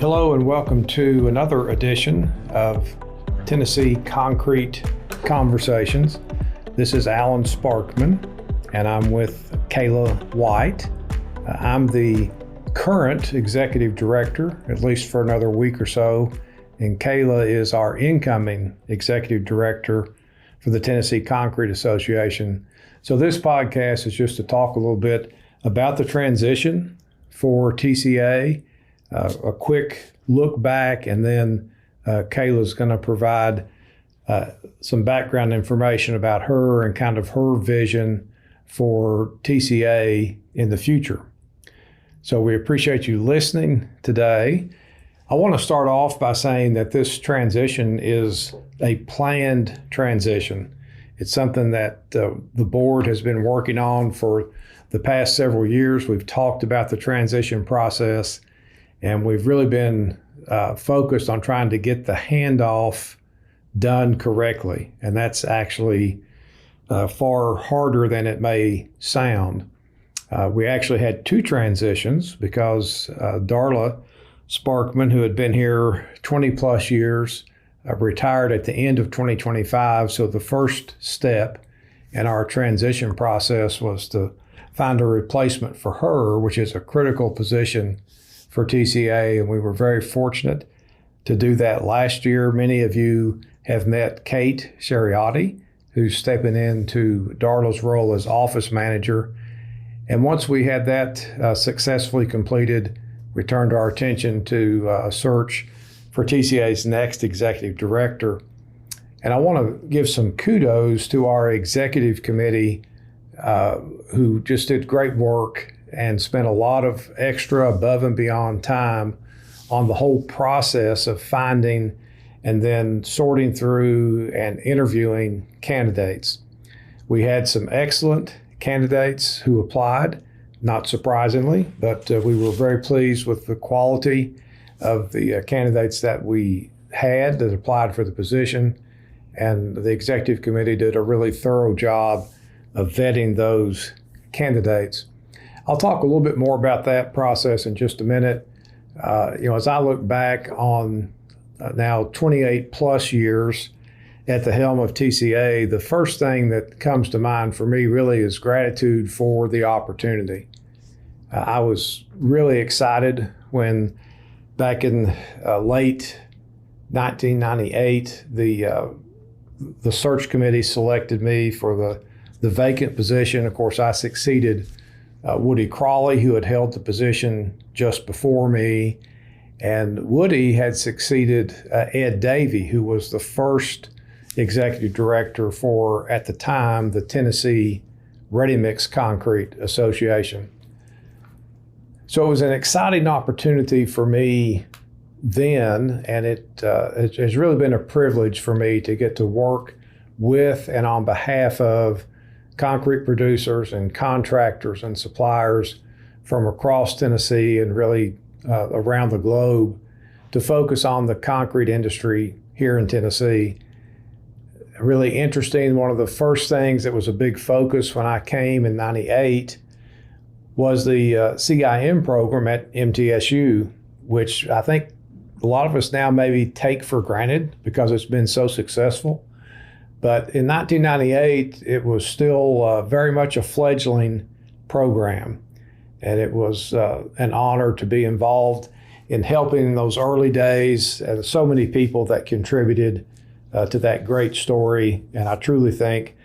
Hello and welcome to another edition of Tennessee Concrete Conversations. This is Alan Sparkman and I'm with Kaylah White. I'm the current Executive Director, at least for another week or so, and Kaylah is our incoming Executive Director for the Tennessee Concrete Association. So this podcast is just to talk a little bit about the transition for TCA, a quick look back, and then Kaylah's going to provide some background information about her and kind of her vision for TCA in the future. So we appreciate you listening today. I want to start off by saying that this transition is a planned transition. It's something that the board has been working on for the past several years. We've talked about the transition process, and we've really been focused on trying to get the handoff done correctly. And that's actually far harder than it may sound. We actually had two transitions because Darla Sparkman, who had been here 20 plus years, retired at the end of 2025. So the first step in our transition process was to find a replacement for her, which is a critical position for TCA, and we were very fortunate to do that last year. Many of you have met Kate Sheriotti, who's stepping into Darla's role as office manager. And once we had that successfully completed, we turned our attention to a search for TCA's next executive director. And I want to give some kudos to our executive committee who just did great work and spent a lot of extra above and beyond time on the whole process of finding and then sorting through and interviewing candidates. We had some excellent candidates who applied, not surprisingly, but we were very pleased with the quality of the candidates that we had that applied for the position. And the executive committee did a really thorough job of vetting those candidates. I'll talk a little bit more about that process in just a minute. As I look back on now 28 plus years at the helm of TCA, the first thing that comes to mind for me really is gratitude for the opportunity. I was really excited when back in late 1998, the search committee selected me for the vacant position. Of course, I succeeded Woody Crawley, who had held the position just before me, and Woody had succeeded Ed Davey, who was the first executive director for, at the time, the Tennessee Ready Mix Concrete Association. So it was an exciting opportunity for me then, and it has really been a privilege for me to get to work with and on behalf of concrete producers and contractors and suppliers from across Tennessee and really around the globe to focus on the concrete industry here in Tennessee. Really interesting. One of the first things that was a big focus when I came in '98 was the CIM program at MTSU, which I think a lot of us now maybe take for granted because it's been so successful. But in 1998, it was still very much a fledgling program. And it was an honor to be involved in helping in those early days, and so many people that contributed to that great story. And I truly think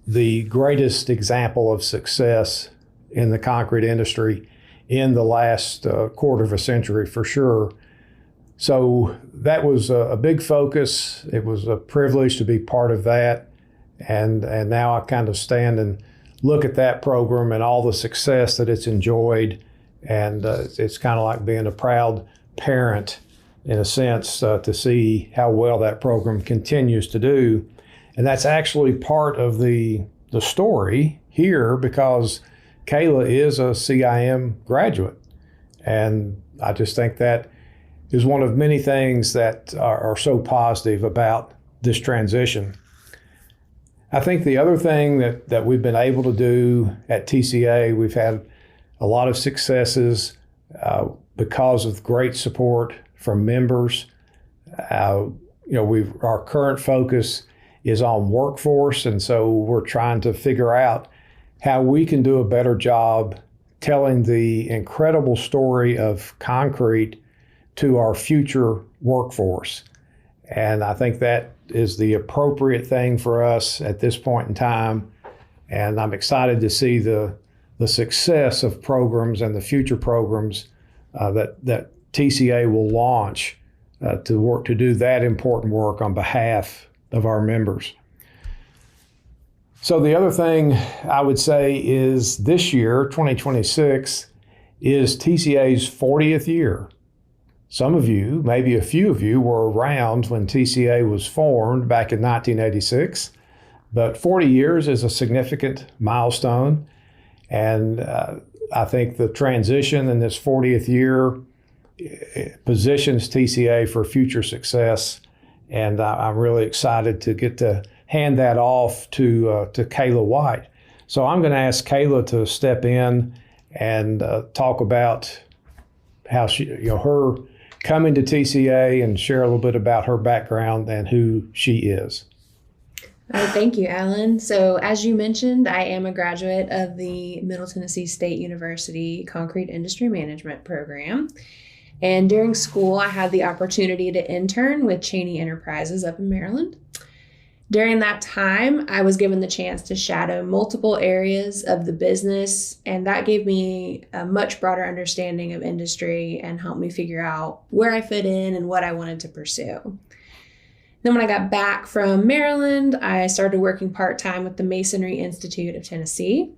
the greatest example of success in the concrete industry in the last quarter of a century for sure. So that was a big focus. It was a privilege to be part of that. And now I kind of stand and look at that program and all the success that it's enjoyed. And it's kind of like being a proud parent in a sense to see how well that program continues to do. And that's actually part of the story here because Kaylah is a CIM graduate. And I just think that is one of many things that are so positive about this transition. I think the other thing that we've been able to do at TCA, we've had a lot of successes because of great support from members. Our current focus is on workforce, and so we're trying to figure out how we can do a better job telling the incredible story of concrete to our future workforce. And I think that is the appropriate thing for us at this point in time. And I'm excited to see the success of programs and the future programs that TCA will launch to do that important work on behalf of our members. So the other thing I would say is this year, 2026, is TCA's 40th year. Some of you, maybe a few of you, were around when TCA was formed back in 1986, but 40 years is a significant milestone. And I think the transition in this 40th year positions TCA for future success. And I'm really excited to get to hand that off to Kaylah White. So I'm going to ask Kaylah to step in and talk about how her coming to TCA and share a little bit about her background and who she is. Thank you, Alan. So as you mentioned, I am a graduate of the Middle Tennessee State University Concrete Industry Management program. And during school, I had the opportunity to intern with Cheney Enterprises up in Maryland. During that time, I was given the chance to shadow multiple areas of the business, and that gave me a much broader understanding of industry and helped me figure out where I fit in and what I wanted to pursue. Then when I got back from Maryland, I started working part-time with the Masonry Institute of Tennessee.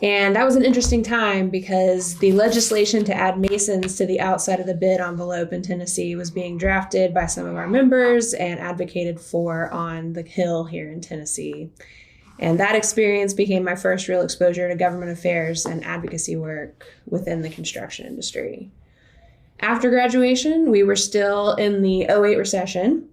And that was an interesting time because the legislation to add masons to the outside of the bid envelope in Tennessee was being drafted by some of our members and advocated for on the Hill here in Tennessee. And that experience became my first real exposure to government affairs and advocacy work within the construction industry. After graduation, we were still in the 2008 recession,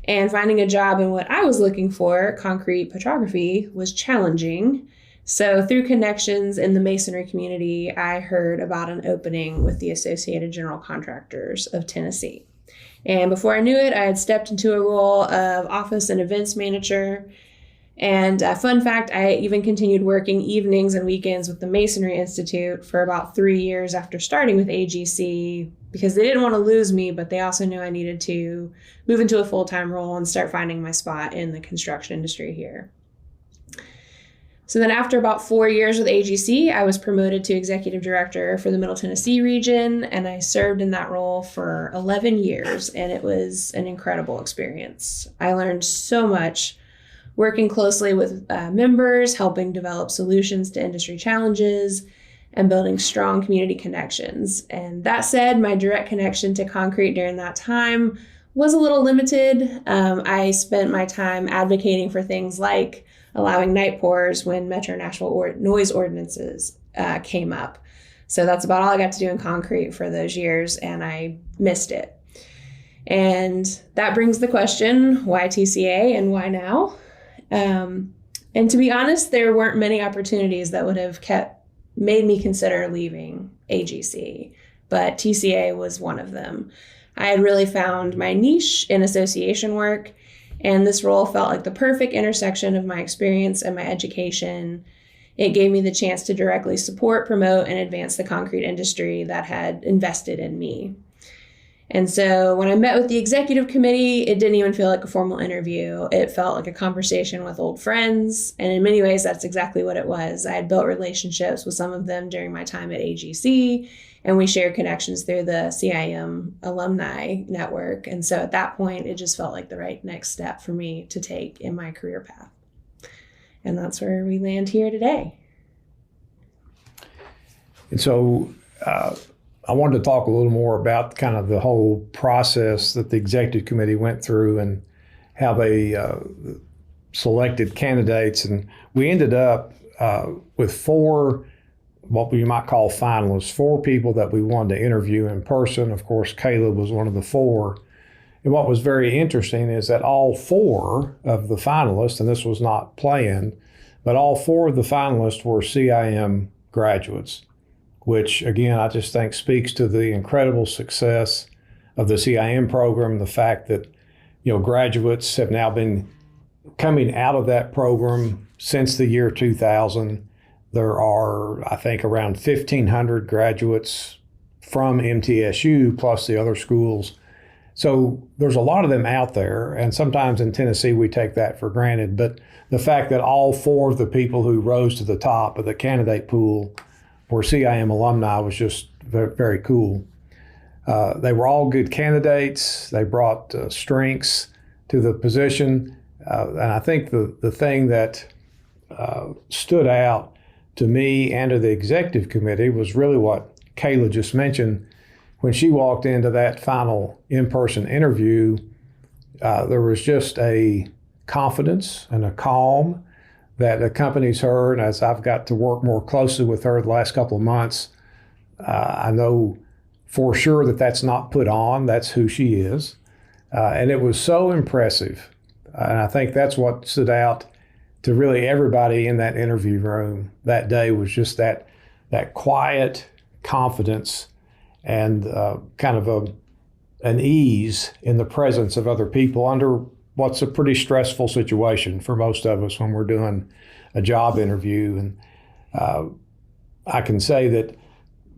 and finding a job in what I was looking for, concrete petrography, was challenging. So through connections in the masonry community, I heard about an opening with the Associated General Contractors of Tennessee. And before I knew it, I had stepped into a role of office and events manager. And fun fact, I even continued working evenings and weekends with the Masonry Institute for about 3 years after starting with AGC, because they didn't want to lose me, but they also knew I needed to move into a full-time role and start finding my spot in the construction industry here. So then after about 4 years with AGC, I was promoted to Executive Director for the Middle Tennessee region, and I served in that role for 11 years, and it was an incredible experience. I learned so much working closely with members, helping develop solutions to industry challenges, and building strong community connections. And that said, my direct connection to concrete during that time was a little limited. I spent my time advocating for things like allowing night pours when Metro Nashville noise ordinances came up. So that's about all I got to do in concrete for those years, and I missed it. And that brings the question, why TCA and why now? And to be honest, there weren't many opportunities that would have made me consider leaving AGC, but TCA was one of them. I had really found my niche in association work, and this role felt like the perfect intersection of my experience and my education. It gave me the chance to directly support, promote, and advance the concrete industry that had invested in me. And so when I met with the executive committee, it didn't even feel like a formal interview. It felt like a conversation with old friends. And in many ways, that's exactly what it was. I had built relationships with some of them during my time at AGC, and we shared connections through the CIM alumni network. And so at that point, it just felt like the right next step for me to take in my career path. And that's where we land here today. And so I wanted to talk a little more about kind of the whole process that the executive committee went through and how they selected candidates. And we ended up with 4, what we might call finalists, 4 people that we wanted to interview in person. Of course, Kaylah was one of the 4. And what was very interesting is that all 4 of the finalists, and this was not planned, but all 4 of the finalists were CIM graduates. which again, I just think speaks to the incredible success of the CIM program, the fact that, graduates have now been coming out of that program since the year 2000. There are, I think, around 1,500 graduates from MTSU plus the other schools. So there's a lot of them out there, and sometimes in Tennessee we take that for granted. But the fact that all four of the people who rose to the top of the candidate pool were CIM alumni was just very, very cool. They were all good candidates. They brought strengths to the position. And I think the thing that stood out to me and to the executive committee was really what Kaylah just mentioned. When she walked into that final in-person interview, there was just a confidence and a calm that accompanies her. And as I've got to work more closely with her the last couple of months, I know for sure that that's not put on. That's who she is. And it was so impressive. And I think that's what stood out to really everybody in that interview room that day, was just that quiet confidence and kind of an ease in the presence of other people under what's a pretty stressful situation for most of us when we're doing a job interview. And I can say that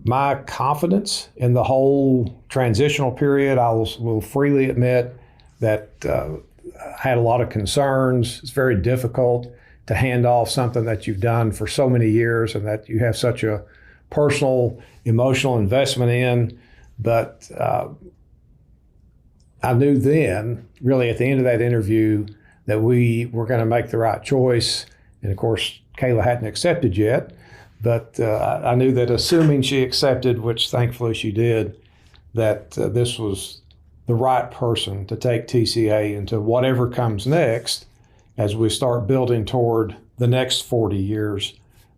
my confidence in the whole transitional period, I will freely admit that I had a lot of concerns. It's very difficult to hand off something that you've done for so many years and that you have such a personal, emotional investment in. But I knew then, really at the end of that interview, that we were going to make the right choice. And of course, Kaylah hadn't accepted yet, but I knew that assuming she accepted, which thankfully she did, that this was the right person to take TCA into whatever comes next as we start building toward the next 40 years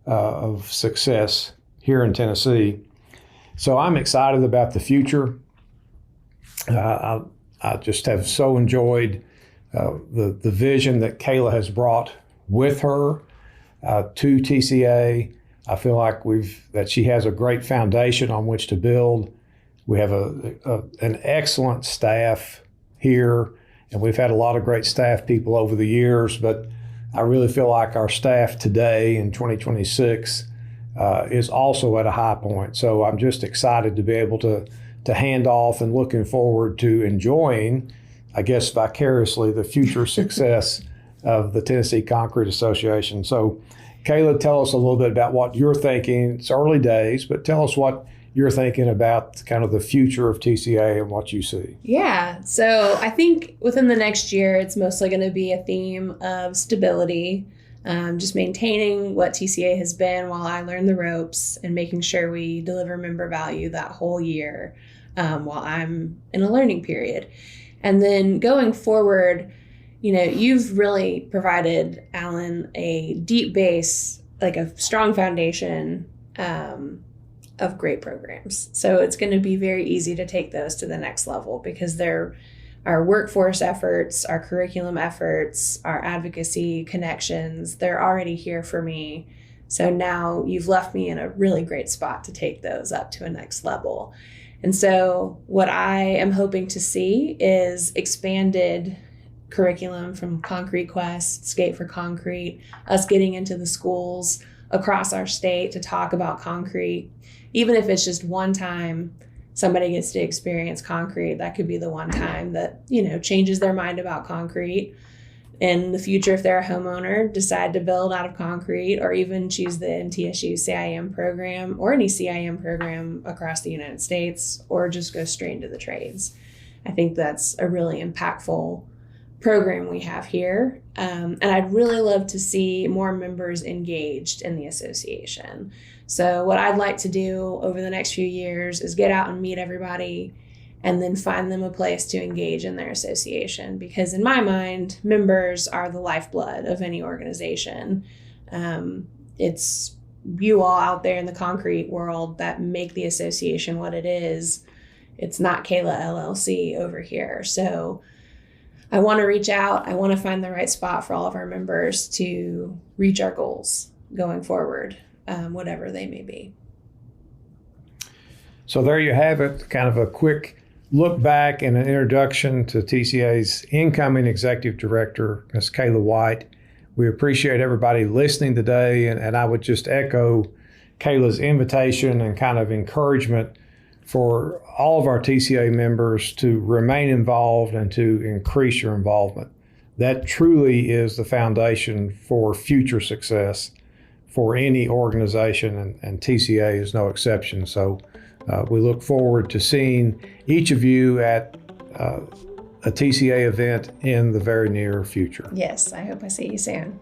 of success here in Tennessee. So I'm excited about the future. I just have so enjoyed the vision that Kaylah has brought with her to TCA. I feel like that she has a great foundation on which to build. We have an excellent staff here, and we've had a lot of great staff people over the years, but I really feel like our staff today in 2026 is also at a high point. So I'm just excited to be able to hand off and looking forward to enjoying, I guess, vicariously the future success of the Tennessee Concrete Association. So Kaylah, tell us a little bit about what you're thinking. It's early days, but tell us what you're thinking about kind of the future of TCA and what you see. Yeah, so I think within the next year, it's mostly going to be a theme of stability, just maintaining what TCA has been while I learn the ropes and making sure we deliver member value that whole year while I'm in a learning period. And then going forward, you've really provided, Alan, a deep base, like a strong foundation of great programs. So it's going to be very easy to take those to the next level because they're our workforce efforts, our curriculum efforts, our advocacy connections, they're already here for me. So now you've left me in a really great spot to take those up to a next level. And so what I am hoping to see is expanded curriculum from Concrete Quest, Skate for Concrete, us getting into the schools across our state to talk about concrete. Even if it's just one time somebody gets to experience concrete, that could be the one time that, changes their mind about concrete. In the future, if they're a homeowner, decide to build out of concrete or even choose the MTSU CIM program or any CIM program across the United States or just go straight into the trades. I think that's a really impactful program we have here. And I'd really love to see more members engaged in the association. So what I'd like to do over the next few years is get out and meet everybody and then find them a place to engage in their association. Because in my mind, members are the lifeblood of any organization. It's you all out there in the concrete world that make the association what it is. It's not Kaylah LLC over here. So I want to reach out. I want to find the right spot for all of our members to reach our goals going forward, whatever they may be. So there you have it, kind of a quick look back and an introduction to TCA's incoming Executive Director, Ms. Kaylah White. We appreciate everybody listening today, and I would just echo Kaylah's invitation and kind of encouragement for all of our TCA members to remain involved and to increase your involvement. That truly is the foundation for future success for any organization, and TCA is no exception. So we look forward to seeing each of you at a TCA event in the very near future. Yes, I hope I see you soon.